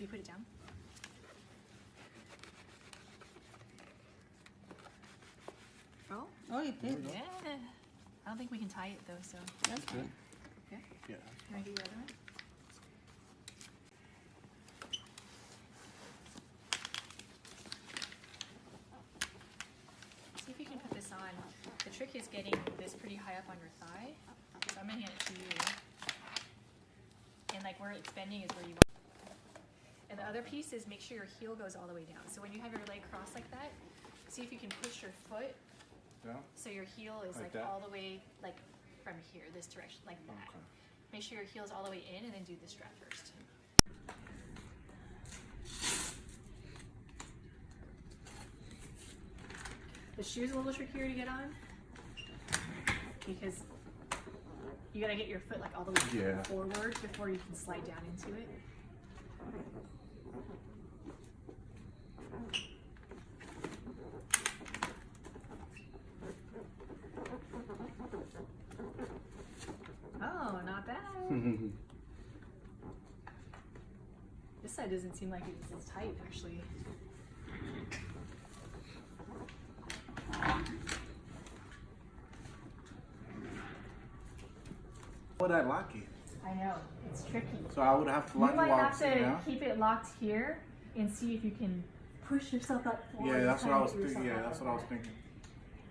you put it down? Oh? Oh, you did? Yeah. I don't think we can tie it though, so. That's good. Okay. Yeah. Can I do your other one? See if you can put this on. The trick is getting this pretty high up on your thigh. So I'm gonna hand it to you. And like where it's bending is where you want. And the other piece is make sure your heel goes all the way down. So when you have your leg crossed like that, see if you can push your foot Yeah. so your heel is Like like that? all the way like from here, this direction, like that. Okay. Make sure your heel's all the way in and then do the strap first. The shoe's a little trickier to get on because you gotta get your foot like all the way Yeah. forward before you can slide down into it. Oh, not bad. This side doesn't seem like it's as tight, actually. Would I lock it? I know, it's tricky. So I would have to lock You it might while have I'm sitting to down? keep it locked here and see if you can push yourself up forward. Yeah, that's what Try I to was get yourself thinking. Yeah, up that's like what I was that. thinking.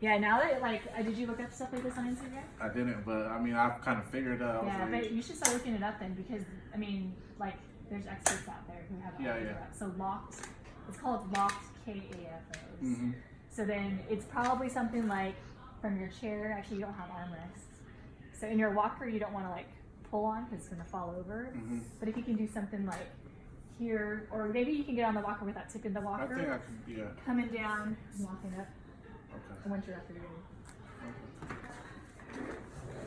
Yeah, now that did you look up stuff like this on Instagram? I didn't, but I mean, I've kind of figured it out. I was Yeah, like, but you should start looking it up then because, I mean, like, there's experts out there who have it all Yeah, figured yeah. out. So locked, it's called locked KAFOs. mm-hmm. So then it's probably something like from your chair, actually you don't have armrests. So in your walker, you don't want to like pull on because it's going to fall over. Mm-hmm. But if you can do something like here, or maybe you can get on the walker without tipping the I walker, think I can, yeah. coming down, walking up, Okay. and once you're up, you're ready.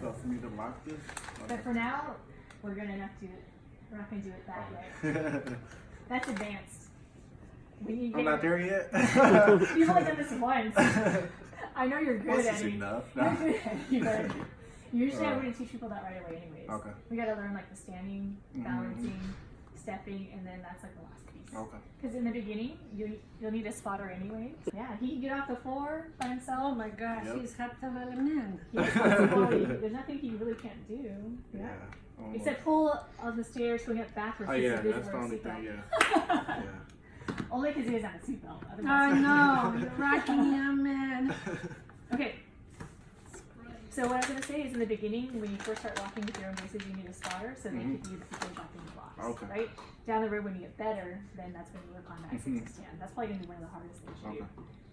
So for me to lock this? But for now, we're going to not do it. We're not going to do it that way. That's advanced. We need to I'm get not there yet. You've only done this once. I know you're good Once at is it. enough. You're good at it, but usually I Alright. wouldn't teach people that right away anyways. Okay. We gotta learn like the standing, Mhm. balancing, stepping, and then that's like the last piece. Okay. Because in the beginning, you'll need a spotter anyway. Yeah, he can get off the floor by Oh himself. my gosh, Yep. he's half the man. He has flexibility. There's nothing he really can't do. Yeah. Almost. Except pull on the stairs, swing up backwards. Oh because yeah, he that's doesn't the wear a only thing, seatbelt. yeah. Only because he doesn't have a seatbelt. I Otherwise. know, you're rocking him, man. Okay. So what I'm going to say is in the beginning, when you first start walking with your own braces, you need a spotter so they Mhm. can use before dropping the blocks. Okay. Right? Down the road when you get better, then that's when you work on that Mhm. sit stand. That's probably going to be one of the hardest things to Okay. do.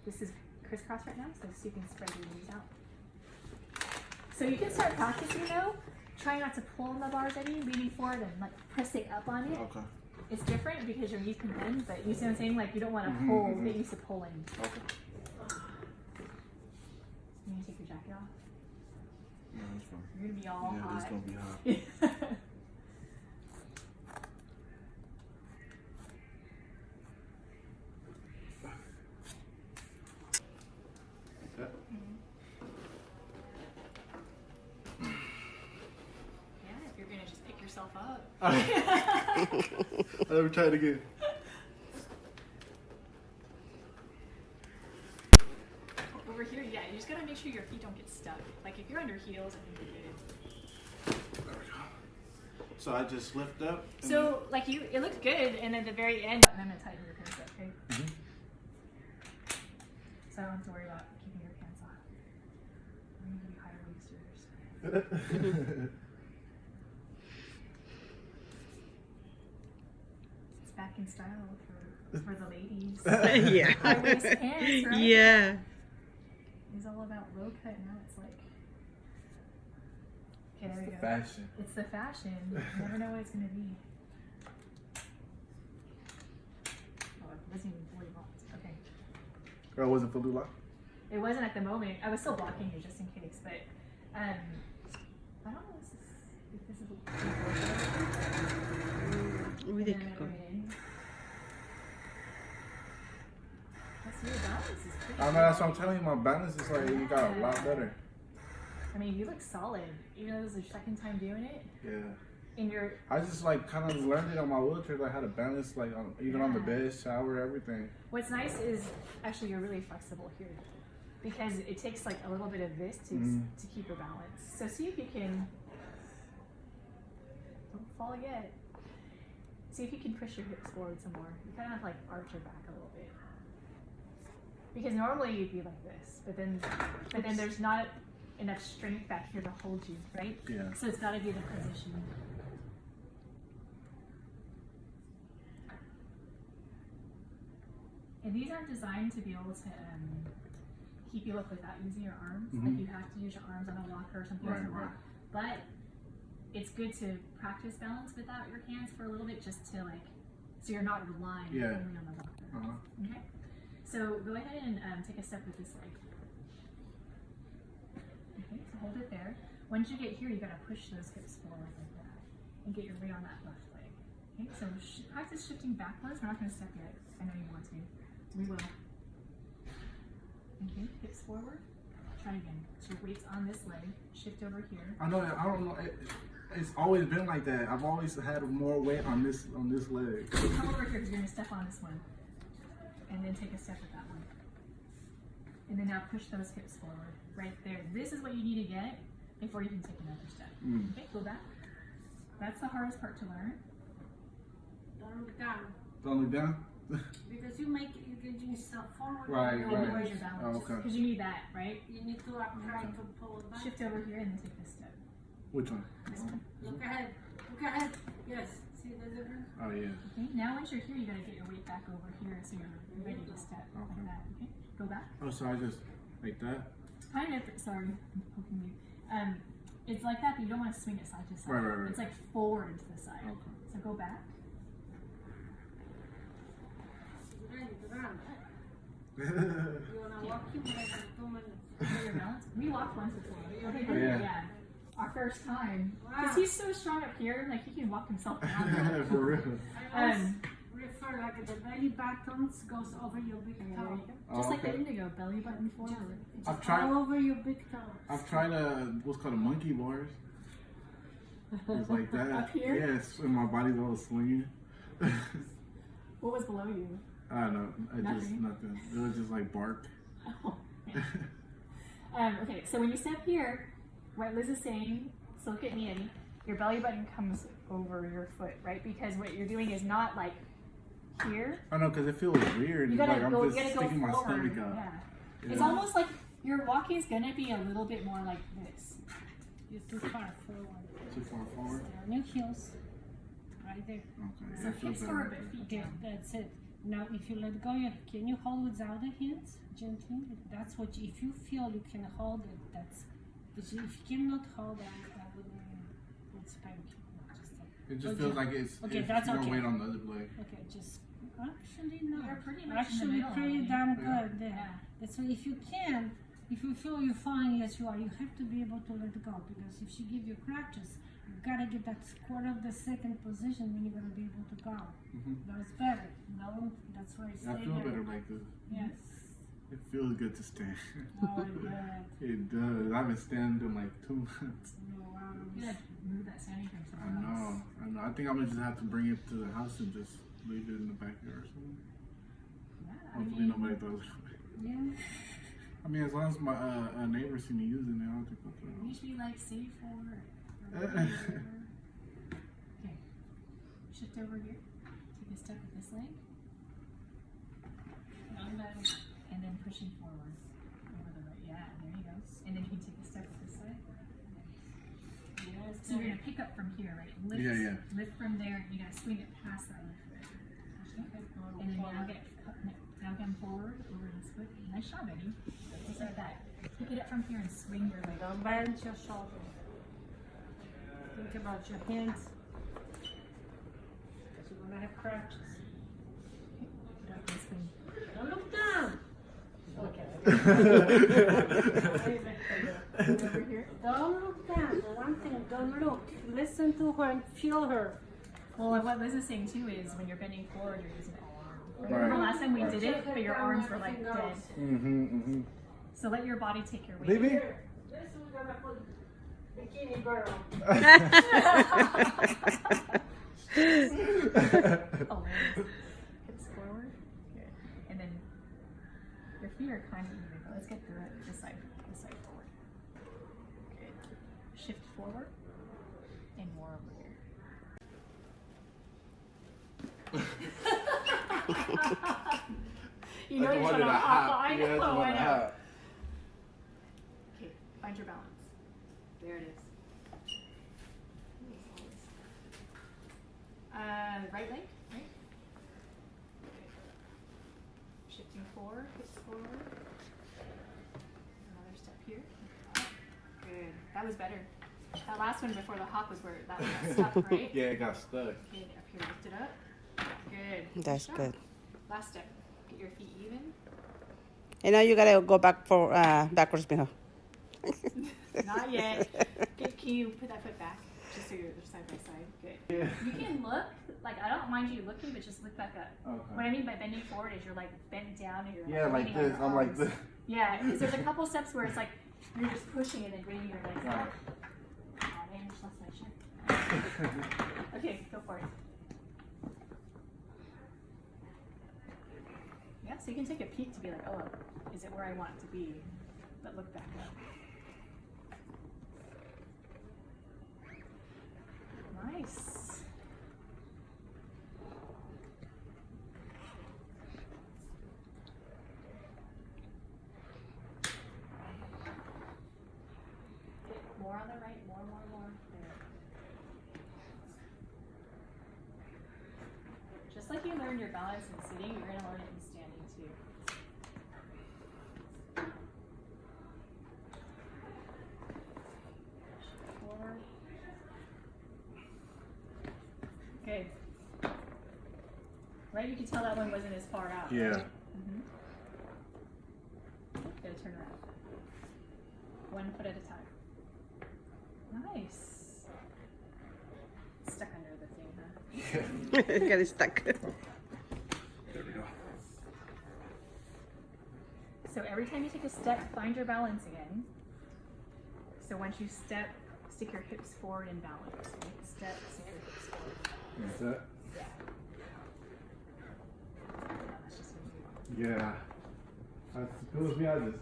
This is crisscross right now, so you can spread your knees out. So you can start practicing though. Try not to pull on the bars any, leaning forward and like pressing up on it. Okay. It's different because your knees can bend, but you see what I'm saying? Like you don't want to Mhm, pull, mhm. get used to pulling. Okay. You need to take your jacket off. Yeah, that's fine. You're going to be all Yeah, hot. it's gonna be hot. Yeah. Yeah, if you're gonna just pick yourself up. Let me try it again. Over here, yeah, you just gotta make sure your feet don't get stuck. Like if you're on your heels, I think you're good. There we go. So I just lift up. and So, like it looked good, and at the very end, and I'm gonna tighten your pants up, okay? Mhm. So I don't have to worry about keeping your pants on. I'm gonna be higher waisters. It's back in style for the ladies. Yeah. High waist pants, right? Yeah. It's all about low cut now. It's like, okay, there we the go. fashion. It's the fashion. You never know what it's gonna be. Oh, it wasn't even fully locked. Okay. Girl, was it fully locked? It wasn't at the moment. I was still blocking you just in case, but I don't know if this is We and did then go. right in. That's your balance is pretty I know, that's what I'm telling you. My balance is like, you got a lot better. I mean, you look solid. Even though this is your second time doing it. Yeah. in your, I just like kind of learned it on my wheelchair, like how to balance, like on, even on the bed, shower, everything. what's nice is actually you're really flexible here because it takes like a little bit of this to keep your balance. So see if you can, don't fall yet. See if you can push your hips forward some more. You kind of like arch your back a little bit. Because normally you'd be like this, but then there's not enough strength back here to hold you, right? Yeah. So it's got to be the position. And these aren't designed to be able to keep you up without using your arms. Like you have to use your arms on a walker or something. Right. But it's good to practice balance without your hands for a little bit, just to like, so you're not relying only on the walker. Okay. So go ahead and take a step with this leg. Okay, so hold it there. Once you get here, you gotta push those hips forward like that and get your weight on that left leg. Okay, so practice shifting backwards. We're not gonna step yet. I know you want to. We will. Okay, hips forward. Try again. So your weight's on this leg. Shift over here. I know. I don't know. It's always been like that. I've always had more weight on this leg. Come over here because you're gonna step on this one, and then take a step with that one. And then now push those hips forward, right there. This is what you need to get before you can take another step. Okay, go back. That's the hardest part to learn. Don't look down. Don't look down. Because you get yourself forward. Right. Where's your balance? Oh, okay. Because you need that, right? You need to try to pull it back. Shift over here and then take this step. Which one? This one. Look ahead. Look ahead. Yes. See the difference? Oh yeah. Okay, now once you're here, you gotta get your weight back over here so you're ready to step like that. Okay, go back. Oh, so I just like that. Kind of. Sorry, I'm poking you. It's like that, but you don't want to swing it side to side. Right. It's like forward and to the side. Okay. So go back. You wanna walk him like 2 minutes? Get your balance. We walked once before. Okay, good. Yeah. Yeah. Our first time. Wow. Because he's so strong up here, like he can walk himself down. For real. I always refer like the belly buttons goes over your big toe. Just like okay. the indigo, belly button forward. I've tried. All over your big toe. I've tried what's called a monkey bars. It's like that. Up here? Yes, and my body's all swinging. What was below you? I don't know. Nothing? Nothing. It was just like bark. Oh, okay, so when you step here, what Liz is saying, so look at me, Eddie, your belly button comes over your foot, right? Because what you're doing is not like here. I know, because it feels weird. You gotta like go, I'm you just gotta go sticking my forward. stomach out. Yeah. It's almost like your walking is gonna be a little bit more like this. You're too far forward. Too far forward. On your heels. Right there. Okay. So it feels hips better. forward, but feet Okay, down. that's it. Now, if you let go, can you hold with the other hands gently? That's what. If you feel you can hold it, that's. If you cannot hold it, that would it's spank you. Just like, It just feels like it's that's more okay. weight on the other leg. okay, just actually no. You're pretty much in the Actually, middle, pretty aren't you? damn Yeah. good there. Yeah. That's why if you can, if you feel you're fine, yes you are. You have to be able to let go because if she give you crutches, you gotta get that quarter of the second position when you're gonna be able to go. That's better. No, that's why I I stay feel there. better like this. Yes. It feels good to stand. Oh, good. It does. I've been standing like 2 months. Oh, wow. You gotta move that standing from I somewhere else. know. I think I'm gonna just have to bring it to the house and just leave it in the backyard or something. Yeah, I Hopefully mean, nobody throws it away. Yeah. I mean, as long as my neighbors see me using it, I don't think they'll throw it you away. should be like safe for Okay. Shift over here. Take a step with this leg. And then pushing forward. Over the right. Yeah, there you go. And then you can take a step with this side. Yes. So you're gonna pick up from here, right? Lift, Yeah. Lift from there, and you gotta swing it past that left foot. And then now come forward over his foot. Nice job, Eddie. Just like that. Pick it up from here and swing your leg. Don't bend your shoulders. Think about your hands. Because you're gonna have crutches. Put up and swing. Don't look down. Okay. Over here. Don't look down. The one thing, don't look. Listen to her and feel her. Well, and what Liz is saying too is when you're bending forward, you're using all arm. Right. Remember last time we did it, but your arms were like dead. Mm-hmm. So let your body take your weight. Baby? This we're gonna put Bikini girl. Oh, hips forward. Good. And then your feet are kind of even. Let's get this side forward. Good. Shift forward and more over here. You know you're trying to hop. I know. Okay, find your balance. There it is. Right leg, right? Okay. Shifting forward, hips forward. Another step here. Good. That was better. That last one before the hop was where that one got stuck, right? Yeah, it got stuck. Good. Up here, lift it up. Good. That's job. good. Last step. Get your feet even. And now you gotta go back for backwards, mijo. Not yet. Can you put that foot back? Just so you're side by side. Good. Yeah. You can look, like I don't mind you looking, but just look back up. Okay. What I mean by bending forward is you're like bent down and you're Yeah, like leaning on this. your I'm like arms. this. Yeah, because there's a couple steps where it's like you're just pushing it and bringing your legs Right. up. Oh, man, just lost my shirt. Okay, go for it. Yeah, so you can take a peek to be like, oh, is it where I want it to be? But look back up. Nice. More on the right, more. There. Just like you learned your balance in sitting, you're going to learn it in standing too. Forward. Good. Right, you can tell that one wasn't as far out. Yeah. Right? Gotta turn around. One foot at a time. Nice. Stuck under the thing, huh? Yeah. Got it stuck. There we go. So every time you take a step, find your balance again. So once you step, stick your hips forward and balance. Right? Step, stick your hips forward. Is that? Yeah. No, that's just what you Yeah. That's as good as me. I just.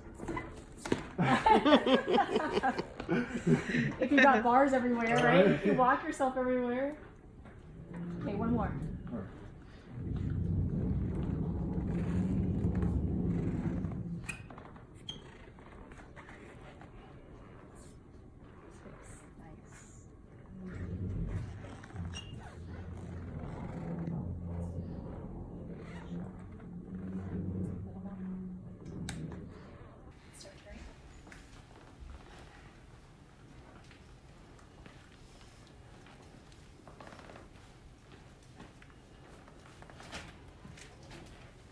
If you got bars everywhere, right? If you walk yourself everywhere. Okay, one more. Alright. Nice. Start turning.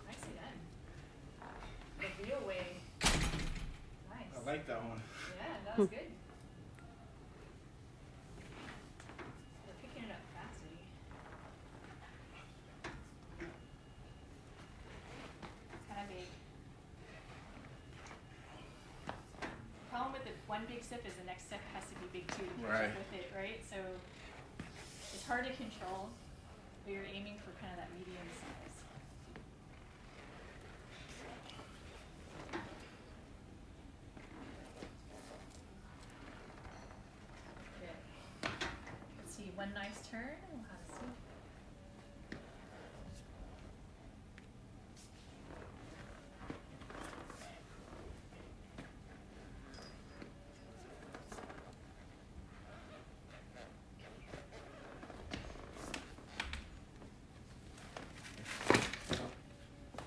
Nicely done. The real way. Nice. I like that one. Yeah, that was good. You're picking it up fast, Eddie. It's kind of big. Problem with the one big step is the next step has to be big too to catch Right. up with it, right? So it's hard to control, but you're aiming for kind of that medium size. Good. Let's see, one nice turn, and we'll have a seat.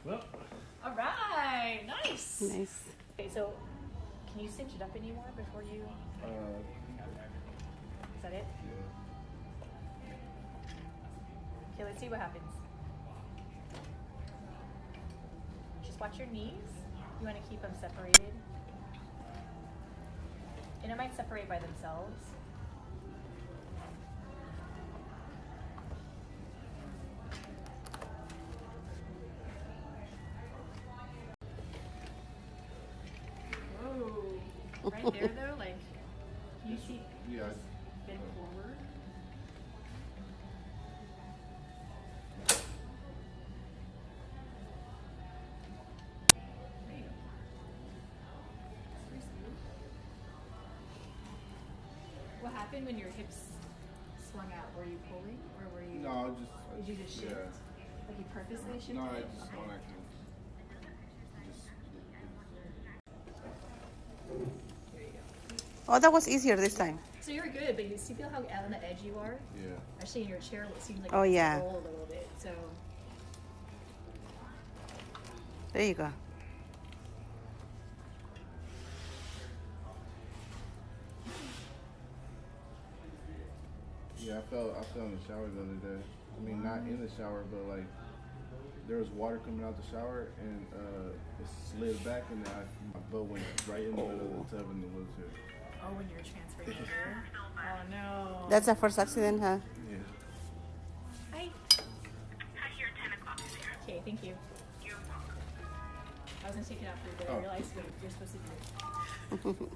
Well. All right, nice. Nice. Okay, so can you cinch it up anymore before you? Is that it? Okay, let's see what happens. Just watch your knees. You want to keep them separated. And it might separate by themselves. Whoa. Right there though, like, can you seat Yeah. bend forward. There you go. Pretty smooth. What happened when your hips swung out? Were you pulling or were you? No, Did you just shift? Yeah. Like you purposely shifted? No, I just Okay. on accident. There you go. Oh, that was easier this time. So you're good, but you see feel how on the edge you are? Yeah. Actually, in your chair, it seems like Oh, it's yeah. roll a little bit. So There you go. Yeah, I fell in the shower the other day. I mean, not in the shower, but like there was water coming out the shower and it slid back and then my butt went right in the middle of the tub in the wheelchair. oh, when you're transferring over. Oh no. That's the first accident, huh? Yeah. Hi. Okay, thank you. I was gonna take it out for you, but I Oh. realized what you're supposed to do.